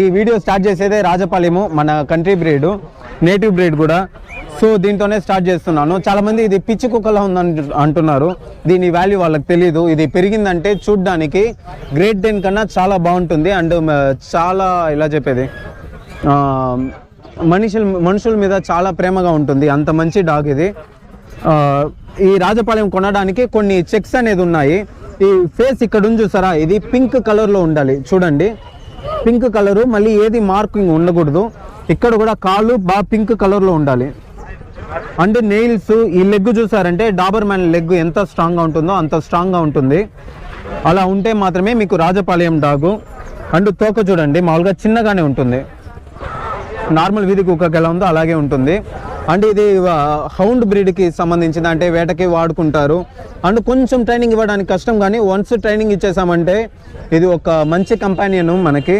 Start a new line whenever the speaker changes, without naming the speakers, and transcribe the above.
ఈ video start చేసేదే రాజపాలెము, మన కంట్రీ బ్రీడ్, నేటివ్ బ్రీడ్ కూడా. సో దీంతోనే స్టార్ట్ చేస్తున్నాను. చాలామంది ఇది పిచ్చి కుక్కలా ఉందని అంటున్నారు. దీని వాల్యూ వాళ్ళకి తెలియదు. ఇది పెరిగిందంటే చూడ్డానికి గ్రేట్ డెన్ కన్నా చాలా బాగుంటుంది. అండ్ చాలా ఇలా చెప్పేది మనుషుల మీద చాలా ప్రేమగా ఉంటుంది. అంత మంచి డాగ్ ఇది. ఈ రాజపాలెం కొనడానికి కొన్ని చెక్స్ అనేది ఉన్నాయి. ఈ ఫేస్ ఇక్కడ ఉంది చూసారా, ఇది పింక్ కలర్లో ఉండాలి. చూడండి, పింక్ కలరు, మళ్ళీ ఏది మార్కింగ్ ఉండకూడదు. ఇక్కడ కూడా కాళ్ళు బాగా పింక్ కలర్లో ఉండాలి. అండ్ నెయిల్స్, ఈ లెగ్ చూసారంటే డాబర్ మ్యాన్ లెగ్ ఎంత స్ట్రాంగ్గా ఉంటుందో అంత స్ట్రాంగ్గా ఉంటుంది. అలా ఉంటే మాత్రమే మీకు రాజపాలెం డాగు. అండ్ తోక చూడండి, మామూలుగా చిన్నగానే ఉంటుంది. నార్మల్ వీధి కుక్కకి ఎలా ఉందో అలాగే ఉంటుంది. అండ్ ఇది హౌండ్ బ్రీడ్కి సంబంధించింది, అంటే వేటకి వాడుకుంటారు. అండ్ కొంచెం ట్రైనింగ్ ఇవ్వడానికి కష్టం, కానీ వన్స్ ట్రైనింగ్ ఇచ్చేసామంటే ఇది ఒక మంచి కంపానియన్ మనకి.